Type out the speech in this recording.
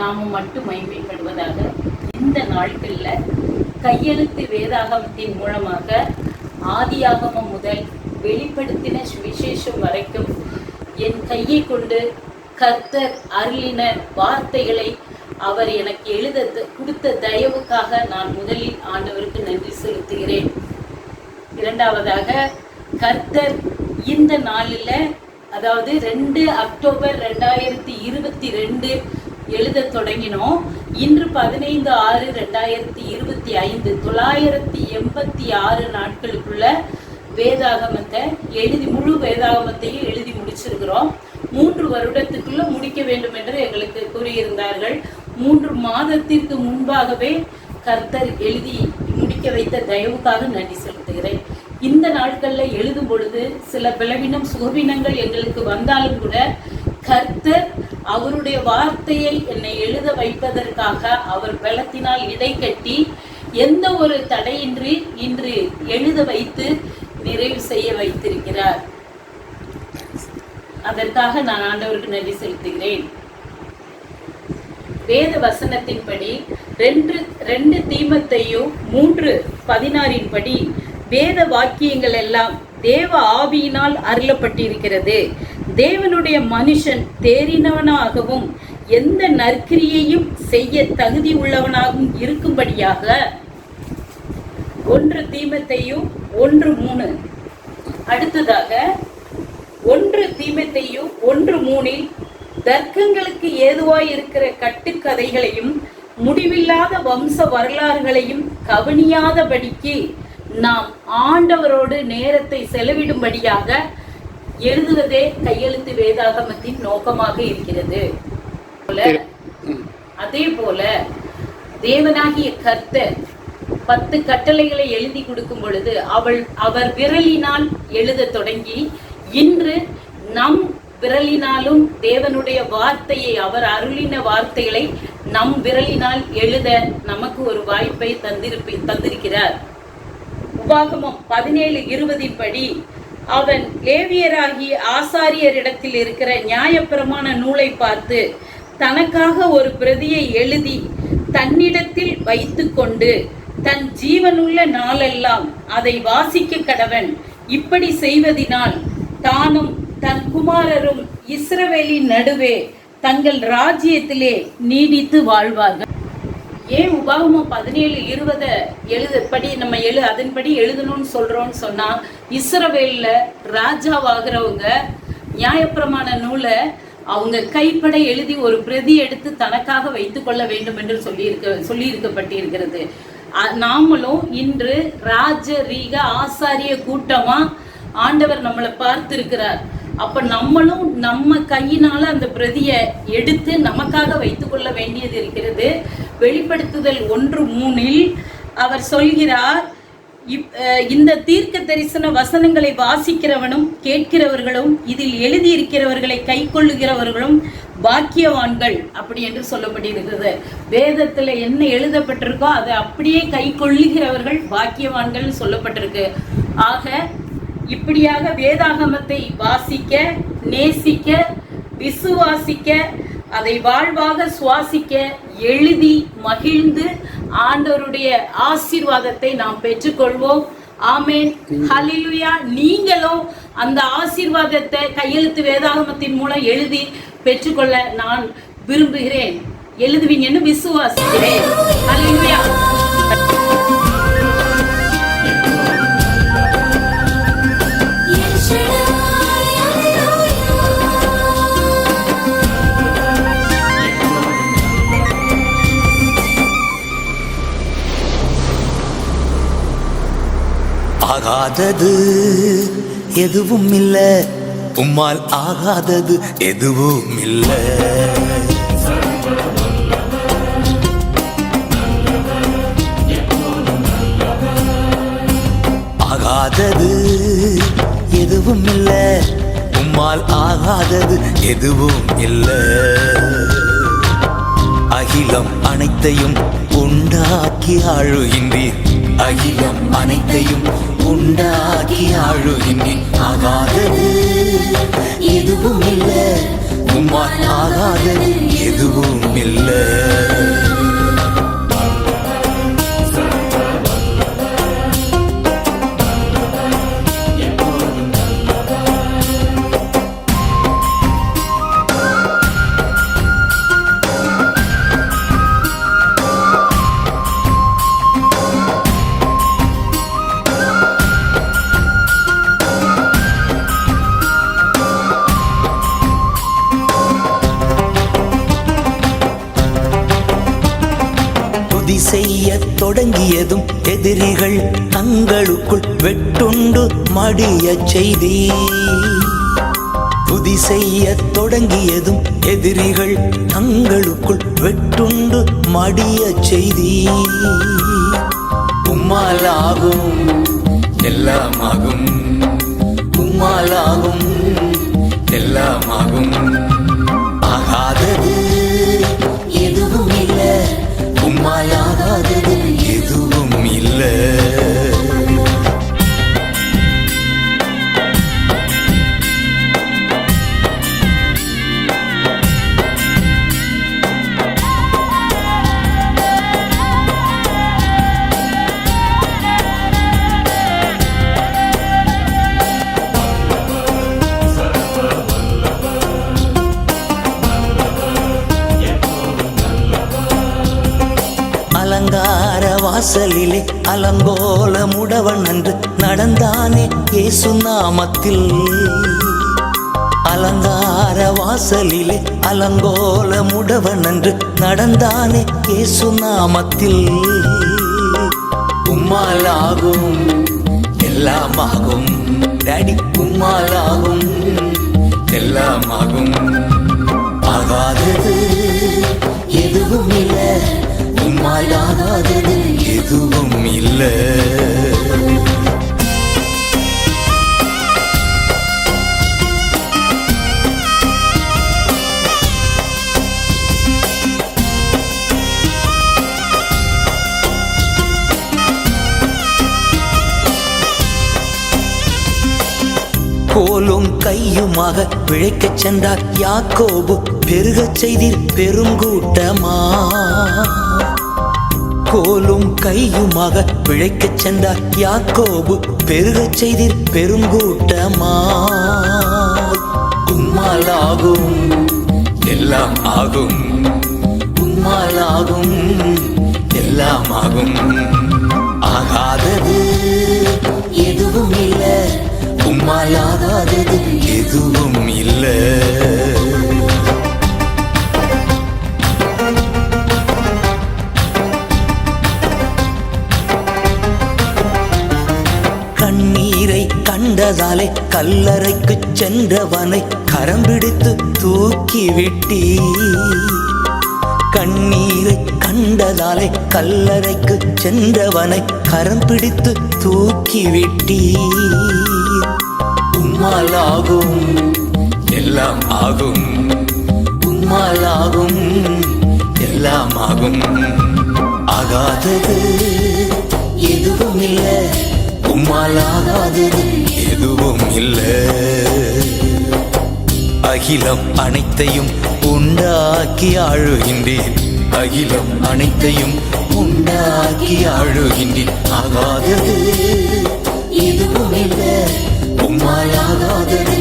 நாமம் மட்டும் மகிமைப்படுவதாக. இந்த நாட்களில் கையெழுத்து வேதாகமத்தின் மூலமாக ஆதியாகமம் முதல் வெளிப்படுத்தின சுவிசேஷம் வரைக்கும் என் கையை கொண்டு கர்த்தர் அருளின வார்த்தைகளை அவர் எனக்கு எழுத கொடுத்த தயவுக்காக நான் முதலில் ஆண்டவருக்கு நன்றி செலுத்துகிறேன். இரண்டாவதாக, கர்த்தர் இந்த நாளில், அதாவது 2 அக்டோபர் 2022 எழுத தொடங்கினோம். இன்று 15/6/2025 986 நாட்களுக்குள்ள வேதாகமத்தை முழு வேதாகமத்தையும் எழுதி முடிச்சிருக்கிறோம். 3 வருடத்துக்குள்ள முடிக்க வேண்டும் என்று எங்களுக்கு கூறியிருந்தார்கள். 3 மாதத்திற்கு முன்பாகவே கர்த்தர் எழுதி முடிக்க வைத்த தயவுக்காக நன்றி செலுத்துகிறேன். இந்த நாட்களில் எழுதும் பொழுது சில பலவீனம் சுகவீனங்கள் எங்களுக்கு வந்தாலும் கூட கர்த்தர் அவருடைய வார்த்தையை என்னை எழுத வைப்பதற்காக அவர் பலத்தினால் இடை கட்டி எந்த ஒரு தடையின்றி இன்று எழுத வைத்து நிறைவு செய்ய வைத்திருக்கிறார். அதற்காக நான் ஆண்டவருக்கு நன்றி செலுத்துகிறேன். வேத வசனத்தின்படி 2 தீமோத்தேயு 3:16 படி வேத வாக்கியங்கள் எல்லாம் தேவ ஆவியினால் அருளப்பட்டிருக்கிறது. தேவனுடைய மனுஷன் தேறினவனாகவும் எந்த நற்கிரியையும் செய்ய தகுதி உள்ளவனாகவும் இருக்கும்படியாக 1 தீமோத்தேயு 1:3. அடுத்ததாக 1 தீமோத்தேயு 1:3 தர்க்கங்களுக்கு ஏதுவாய் இருக்கிற கட்டுக்கதைகளையும் முடிவில்லாத வம்ச வரலாறுகளையும் கவனியாதபடிக்கு நாம் ஆண்டவரோடு நேரத்தை செலவிடும்படியாக எழுதுவதே கையெழுத்து வேதாகமத்தின் நோக்கமாக இருக்கிறது. அதே போல தேவனாகிய கர்த்தர் 10 கட்டளைகளை எழுதி கொடுக்கும் பொழுது அவர் விரலினால் எழுத தொடங்கி இன்று நம் விரலினாலும் தேவனுடைய வார்த்தையை, அவர் அருளின வார்த்தைகளை நம் விரலினால் எழுத நமக்கு ஒரு வாய்ப்பை தந்திருக்கிறார். உபாகமம் 17:20 படி அவன் லேவியராகிய ஆசாரியரிடத்தில் இருக்கிற நியாயப்பிரமாண நூலை பார்த்து தனக்காக ஒரு பிரதியை எழுதி தன்னிடத்தில் வைத்து கொண்டு தன் ஜீவனுள்ள நாளெல்லாம் அதை வாசிக்க கடவன். இப்படி செய்வதினால் தானும் தன் குமாரரும் இஸ்ரவேலின் நடுவே தங்கள் ராஜ்யத்திலே நீடித்து வாழ்வார்கள். ஏன் உபாகமம் 17:20 அதன்படி எழுதணும்னு சொல்றோம்னு சொன்னா, இஸ்ரவேல்ல ராஜாவாகிறவங்க நியாயப்பிரமாண நூலை அவங்க கைப்பட எழுதி ஒரு பிரதி எடுத்து தனக்காக வைத்துக் கொள்ள வேண்டும் என்று சொல்லியிருக்கப்பட்டிருக்கிறது. நாமளும் இன்று ராஜரீக ஆசாரிய கூட்டமா ஆண்டவர் நம்மளை பார்த்திருக்கிறார். அப்ப நம்மளும் நம்ம கையினால அந்த பிரதியை எடுத்து நமக்காக வைத்துக் கொள்ள வேண்டியது இருக்கிறது. வெளிப்படுத்துதல் 1:3 அவர் சொல்கிறார், இந்த தீர்க்க தரிசன வசனங்களை வாசிக்கிறவனும் கேட்கிறவர்களும் இதில் எழுதியிருக்கிறவர்களை கை கொள்ளுகிறவர்களும் பாக்கியவான்கள் அப்படி என்று சொல்லப்பட்டிருக்கிறது. வேதத்துல என்ன எழுதப்பட்டிருக்கோ அதை அப்படியே கை கொள்ளுகிறவர்கள் பாக்கியவான்கள் சொல்லப்பட்டிருக்கு. ஆக இப்படியாக வேதாகமத்தை வாசிக்க, நேசிக்க, விசுவாசிக்க, அதை வாழ்வாக சுவாசிக்க, எழுதி மகிழ்ந்து ஆண்டவருடைய ஆசீர்வாதத்தை நாம் பெற்றுக்கொள்வோம். ஆமேன், ஹல்லேலூயா. நீங்களும் அந்த ஆசீர்வாதத்தை கையெழுத்து வேதாகமத்தின் மூலம் எழுதி பெற்றுக்கொள்ள நான் விரும்புகிறேன். எழுதுவீங்கன்னு விசுவாசிக்கிறேன். ஹல்லேலூயா. ஆகாதது எதுவும் இல்ல, உம்மால் ஆகாதது எதுவும் இல்ல. ஆகாதது எதுவும் இல்ல, உம்மால் ஆகாதது எதுவும் இல்ல. அகிலம் அனைத்தையும் உண்டாக்கி ஆளுகின்றீர், அகிலம் அனைத்தையும் உண்டாக்கி ஆளுகின்றீர். ஆகாதது எதுவும் இல்ல, உம்மால் ஆகாதது எதுவும் இல்லை. துதி செய்ய தொடங்கியதும் எதிரிகள் தங்களுக்குள் வெட்டுண்டு மடிய செய்தி. துதி செய்ய தொடங்கியதும் எதிரிகள் தங்களுக்குள் வெட்டுண்டு மடிய செய்தி. உம்மாலாகும் எல்லாமாகும், உம்மாலாகும் எல்லாமாகும். ஆகாதது எதுவும் இல்லை, உம்மாலாகாதது எதுவும் இல்லை. அலங்கார வாசலிலே அலங்கோல முடவன் அன்று நடந்தானே இயேசு நாமத்தில். அலங்கார வாசலிலே அலங்கோல முடவன் அன்று நடந்தானே இயேசு நாமத்தில். உம்மாலாகும் எல்லாமாகும் டாடி, உம்மாலாகும் எல்லாமாகும். ஆகாதது எதுவும் இல்லை, உம்மாலாகாதது எதுவும் இல்லை. கோலும் கையுமாக பிழைக்கச் சென்றார் யாக்கோபு, பெருகச் செய்தீர் பெருங்கூட்டமா. கோலும் கையுமாக பிழைக்கச் சென்றார் யாக்கோபு, பெருகச் செய்தீர் பெருங்கூட்டமா. உம்மாலாகும் எல்லாம் ஆகும், உம்மாலாகும் எல்லாம் ஆகும். ஆகாதது எதுவும் இல்லை, உம்மாலாகாதது எதுவும் இல்லை. கண்ணீரை கண்டதாலே கல்லறைக்கு சென்றவனை கரம் பிடித்து தூக்கிவிட்டி. கண்ணீரை கண்டதாலே கல்லறைக்கு சென்றவனை கரம் பிடித்து தூக்கிவிட்டி. உம்மாலாகும் எல்லாம் ஆகும், உம்மாலாகும் எல்லாம் ஆகும். ஆகாதது எதுவும் இல்லை, உம்மாலாகாதது எதுவும் இல்லை. அகிலம் அனைத்தையும் உண்டாக்கி ஆழுகின்றேன், அகிலம் அனைத்தையும் உண்டாக்கி ஆழுகின்றேன். ஆகாதது எதுவும் இல்லை, உம்மாலாகாதது